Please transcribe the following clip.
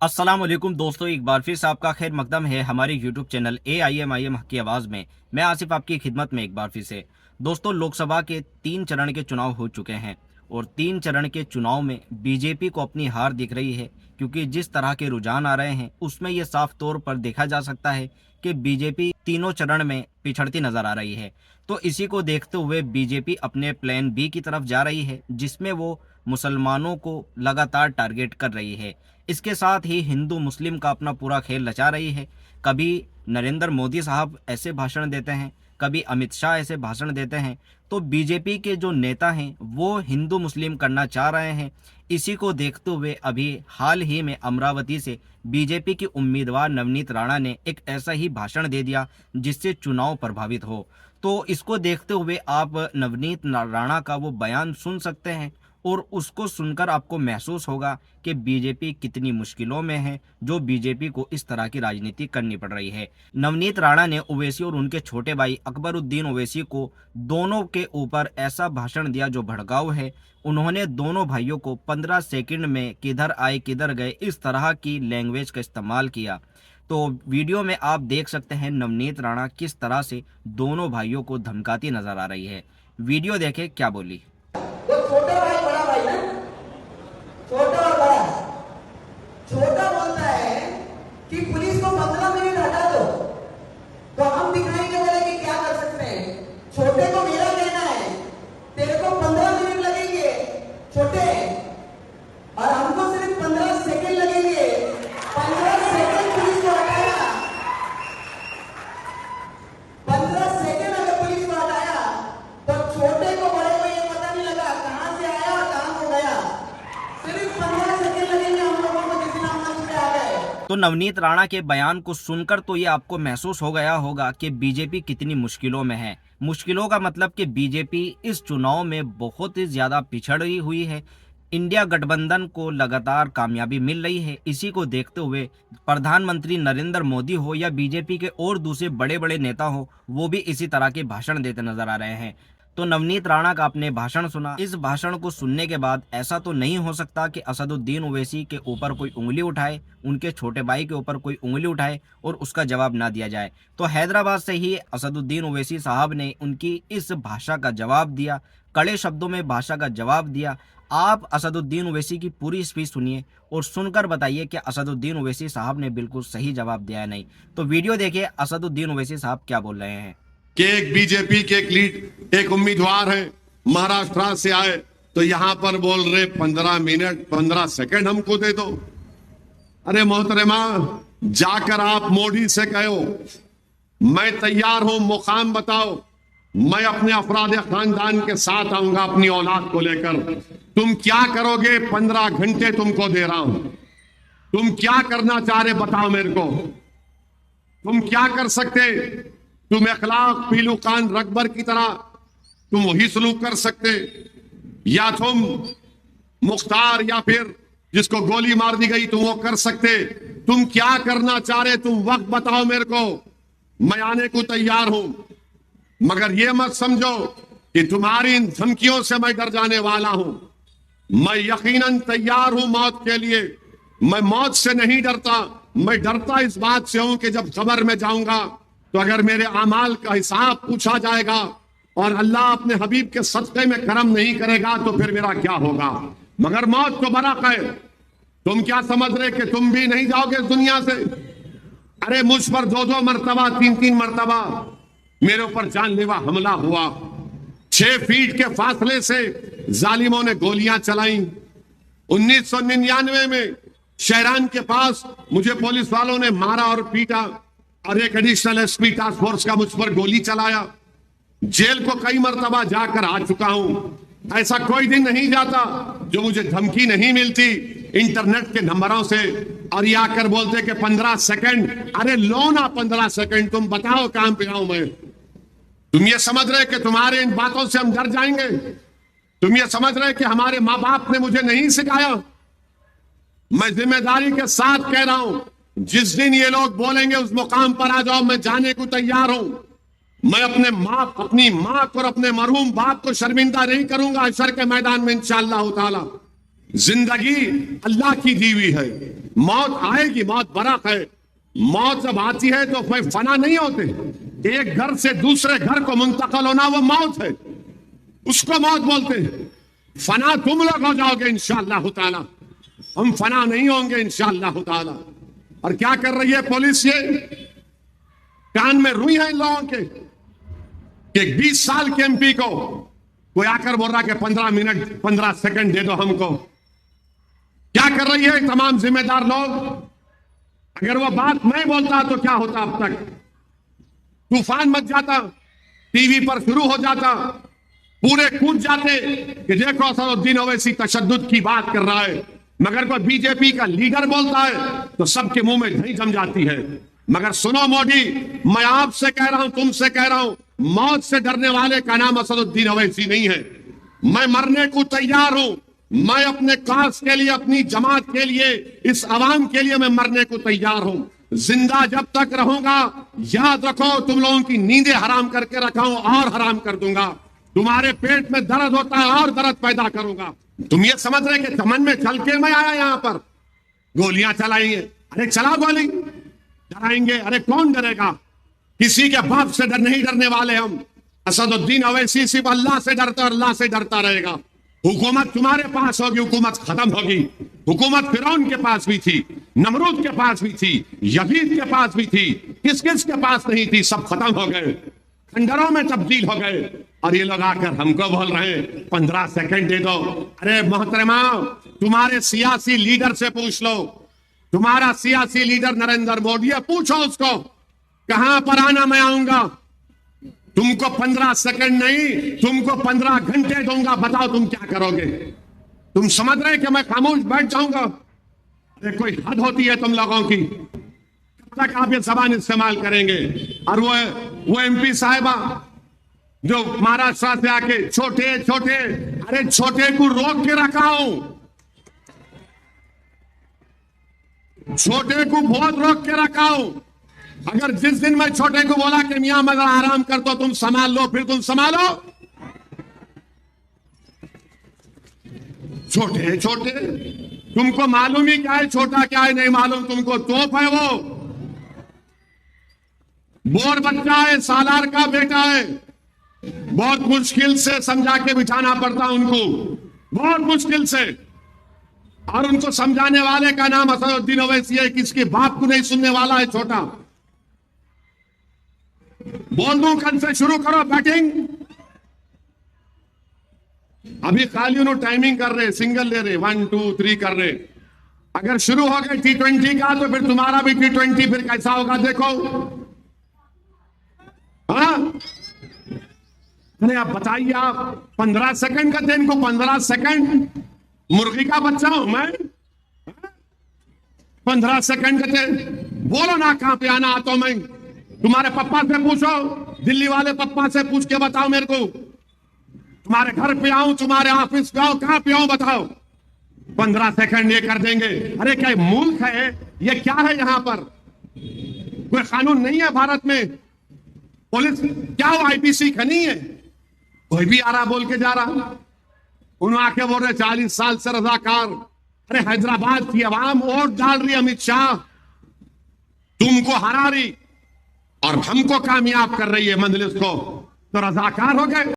अस्सलाम वालेकुम दोस्तों, एक बार फिर से आपका खैर मकदम है हमारे यूट्यूब चैनल AIM हक की आवाज़ में। मैं आसिफ आपकी खिदमत में एक बार फिर से। दोस्तों, लोकसभा के 3 चरण के चुनाव हो चुके हैं और 3 चरण के चुनाव में बीजेपी को अपनी हार दिख रही है, क्योंकि जिस तरह के रुझान आ रहे हैं उसमें यह साफ तौर पर देखा जा सकता है कि बीजेपी तीनों चरण में पिछड़ती नजर आ रही है। तो इसी को देखते हुए बीजेपी अपने प्लान बी की तरफ जा रही है, जिसमें वो मुसलमानों को लगातार टारगेट कर रही है। इसके साथ ही हिंदू मुस्लिम का अपना पूरा खेल रचा रही है। कभी नरेंद्र मोदी साहब ऐसे भाषण देते हैं, कभी अमित शाह ऐसे भाषण देते हैं। तो बीजेपी के जो नेता हैं वो हिंदू मुस्लिम करना चाह रहे हैं। इसी को देखते हुए अभी हाल ही में अमरावती से बीजेपी की उम्मीदवार नवनीत राणा ने एक ऐसा ही भाषण दे दिया जिससे चुनाव प्रभावित हो। तो इसको देखते हुए आप नवनीत राणा का वो बयान सुन सकते हैं और उसको सुनकर आपको महसूस होगा कि बीजेपी कितनी मुश्किलों में है, जो बीजेपी को इस तरह की राजनीति करनी पड़ रही है। नवनीत राणा ने ओवैसी और उनके छोटे भाई अकबरुद्दीन ओवैसी को दोनों के ऊपर ऐसा भाषण दिया जो भड़काऊ है। उन्होंने दोनों भाइयों को 15 सेकंड में किधर आए किधर गए इस तरह की लैंग्वेज का इस्तेमाल किया। तो वीडियो में आप देख सकते हैं नवनीत राणा किस तरह से दोनों भाइयों को धमकाती नजर आ रही है। वीडियो देखें क्या बोली। वो छोटा भाई बड़ा भाई ना, छोटा और बड़ा। छोटा बोलता है कि पुलिस को 15 मिनट हटा दो, तो हम दिखाएंगे बोले कि क्या कर सकते हैं। छोटे को मेरा कहना है तेरे को 15 मिनट लगेंगे छोटे, और हमको सिर्फ 15 सेकंड लगेंगे। 15 सेकंड पुलिस को हटाया, 15 सेकंड अगर पुलिस को हटाया तो छोटे को बड़े को ये पता नहीं लगा कहां से आया और कहां को गया। सिर्फ 15 सेकंड लगेंगे हम लोगों को जिस दिन हम मंच पे आ गए। तो नवनीत राणा के बयान को सुनकर तो ये आपको महसूस हो गया होगा कि बीजेपी कितनी मुश्किलों में है। मुश्किलों का मतलब कि बीजेपी इस चुनाव में बहुत ही ज्यादा पिछड़ी हुई है। इंडिया गठबंधन को लगातार कामयाबी मिल रही है। इसी को देखते हुए प्रधानमंत्री नरेंद्र मोदी हो या बीजेपी के और दूसरे बड़े बड़े नेता हो, वो भी इसी तरह के भाषण देते नजर आ रहे हैं। तो नवनीत राणा का आपने भाषण सुना। इस भाषण को सुनने के बाद ऐसा तो नहीं हो सकता कि असदुद्दीन ओवैसी के ऊपर कोई उंगली उठाए, उनके छोटे भाई के ऊपर कोई उंगली उठाए और उसका जवाब ना दिया जाए। तो हैदराबाद से ही असदुद्दीन ओवैसी साहब ने उनकी इस भाषा का जवाब दिया, कड़े शब्दों में भाषा का जवाब दिया। आप असदुद्दीन ओवैसी की पूरी स्पीच सुनिए और सुनकर बताइए कि असदुद्दीन ओवैसी साहब ने बिल्कुल सही जवाब दिया है नहीं। तो वीडियो देखिए असदुद्दीन ओवैसी साहब क्या बोल रहे हैं। कि एक बीजेपी के एक उम्मीदवार है, महाराष्ट्र से आए, तो यहां पर बोल रहे 15 मिनट 15 सेकंड हमको दे दो। अरे मोहतरमा, जाकर आप मोदी से कहो मैं तैयार हूं, मुकाम बताओ, मैं अपने अफराद खानदान के साथ आऊंगा अपनी औलाद को लेकर। तुम क्या करोगे? 15 घंटे तुमको दे रहा हूं, तुम क्या करना चाह रहे बताओ मेरे को। तुम क्या कर सकते? तुम अखलाक पीलू कान रकबर की तरह तुम वही सलूक कर सकते, या तुम मुख्तार या फिर जिसको गोली मार दी गई तुम वो कर सकते। तुम क्या करना चाह रहे? तुम वक्त बताओ मेरे को, मैं आने को तैयार हूं। मगर ये मत समझो कि तुम्हारी इन धमकियों से मैं डर जाने वाला हूं। मैं यकीनन तैयार हूं मौत के लिए। मैं मौत से नहीं डरता, मैं डरता इस बात से हूं कि जब कब्र में जाऊंगा तो अगर मेरे अमाल का हिसाब पूछा जाएगा और अल्लाह अपने हबीब के सदक़े में करम नहीं करेगा तो फिर मेरा क्या होगा। मगर मौत तो बरक़ है। तुम क्या समझ रहे कि तुम भी नहीं जाओगे इस दुनिया से? अरे मुझ पर 2-2 मरतबा 3-3 मरतबा मेरे ऊपर जानलेवा हमला हुआ। 6 फीट के फासले से जालिमों ने गोलियां चलाई। 1999 में शहरान के पास मुझे पुलिस वालों ने मारा और पीटा और एक एडिशनल एसपी टास्क फोर्स का मुझ पर गोली चलाया। जेल को कई मरतबा जाकर आ चुका हूं। ऐसा कोई दिन नहीं जाता जो मुझे धमकी नहीं मिलती इंटरनेट के नंबरों से, और ये आकर बोलते कि 15 सेकंड। अरे लो ना 15 सेकंड, तुम बताओ कहां पे आऊं मैं। तुम ये समझ रहे कि तुम्हारे इन बातों से हम डर जाएंगे? तुम ये समझ रहे कि हमारे माँ बाप ने मुझे नहीं सिखाया? मैं जिम्मेदारी के साथ कह रहा हूं, जिस दिन ये लोग बोलेंगे उस मुकाम पर आ जाओ, मैं जाने को तैयार हूं। मैं अपनी मां और अपने मरहूम बाप को शर्मिंदा नहीं करूंगा हशर के मैदान में इंशाअल्लाह ताला। जिंदगी अल्लाह की दी हुई है, मौत आएगी, मौत बरक है। मौत जब आती है तो कोई फना नहीं होते। एक घर से दूसरे घर को मुंतकिल होना वो मौत है, उसको मौत बोलते हैं। फना तुम लोग हो जाओगे इंशाअल्लाह ताला, हम फना नहीं होंगे इंशाअल्लाह ताला। और क्या कर रही है पुलिस? ये कान में रुई है इन लोगों के कि 20 साल के एमपी को कोई आकर बोल रहा कि 15 मिनट 15 सेकंड दे दो हमको। क्या कर रही है तमाम जिम्मेदार लोग? अगर वो बात मैं बोलता तो क्या होता? अब तक तूफान मच जाता, टीवी पर शुरू हो जाता, पूरे कूद जाते कि देखो असदुद्दीन ओवैसी तशद्दुद की बात कर रहा है। मगर कोई बीजेपी का लीडर बोलता है तो सबके मुंह में दही जम जाती है। मगर सुनो मोदी, मैं आपसे कह रहा हूं, तुमसे कह रहा हूं, मौत से डरने वाले का नाम असदुद्दीन ओवैसी नहीं है। मैं मरने को तैयार हूं। मैं अपने काज के लिए, अपनी जमात के लिए, इस अवाम के लिए मैं मरने को तैयार हूं। जिंदा जब तक रहूंगा, याद रखो, तुम लोगों की नींदें हराम करके रखा हूं और हराम कर दूंगा। तुम्हारे पेट में दर्द होता है और दर्द पैदा करूंगा। तुम ये समझ रहे कि चमन में चल के मैं आया यहां पर गोलियां चलाएंगे? अरे चला गोली डराएंगे? अरे कौन डरेगा? किसी के बाप से नहीं डरने वाले हम। असदुद्दीन ओवैसी सिर्फ अल्लाह से डरता और अल्लाह से डरता रहेगा। हुकूमत तुम्हारे पास होगी, हुकूमत खत्म होगी। हुकूमत फिरौन के पास भी थी, नमरूद के पास भी थी, यजीद के पास भी थी, किस किस के पास नहीं थी, सब खत्म हो गए, खंडरों में तब्दील हो गए। और ये लोग आकर हमको बोल रहे हैं 15 सेकंड दे दो। अरे मोहतरमा, तुम्हारे सियासी लीडर से पूछ लो। तुम्हारा सियासी लीडर नरेंद्र मोदी है, पूछो उसको कहां पर आना, मैं आऊंगा। तुमको 15 सेकंड नहीं, तुमको 15 घंटे दूंगा। बताओ तुम क्या करोगे? तुम समझ रहे कि मैं खामोश बैठ जाऊंगा? अरे कोई हद होती है तुम लोगों की। कब तक आप ये जबान इस्तेमाल करेंगे? और वो एमपी साहिबा जो महाराष्ट्र से आके छोटे छोटे, अरे छोटे को रोक के रखा हूं, छोटे को बहुत रोक के रखा हूं। अगर जिस दिन मैं छोटे को बोला कि मियां मगर आराम कर दो, तुम संभाल लो, फिर तुम संभालो। छोटे छोटे, तुमको मालूम ही क्या है छोटा क्या है? नहीं मालूम तुमको। तोप है वो, बोर बच्चा है, सालार का बेटा है। बहुत मुश्किल से समझा के बिठाना पड़ता उनको, बहुत मुश्किल से। और उनको समझाने वाले का नाम असदुद्दीन ओवैसी है, किसके बाप को नहीं सुनने वाला है छोटा। बोल दूं कल से शुरू करो बैटिंग। अभी खाली उन्होंने टाइमिंग कर रहे, सिंगल ले रहे, 1 2 3 कर रहे। अगर शुरू हो गए T20 का तो फिर तुम्हारा भी T20 फिर कैसा होगा देखो। हाँ, अरे आप बताइए, आप 15 सेकंड का थे इनको, 15 सेकंड। मुर्गी का बच्चा हूं मैं? 15 सेकंड का थे। बोलो ना कहां पे आना आता हूं मैं। तुम्हारे पप्पा से पूछो, दिल्ली वाले पप्पा से पूछ के बताओ मेरे को। तुम्हारे घर पे आऊं, तुम्हारे ऑफिस पे आऊं, कहां पे आऊं बताओ। 15 सेकंड ये कर देंगे। अरे क्या मुल्क है ये? क्या है यहां पर? कोई कानून नहीं है भारत में? पुलिस क्या वो IPC का नहीं है? कोई भी आ रहा बोल के जा रहा। उन्होंने आके बोल रहे 40 साल से रजाकार। अरे हैदराबाद की आवाम वोट डाल रही, अमित शाह तुमको हरा रही और हमको कामयाब कर रही है मंजलिस को, तो रजाकार हो गए।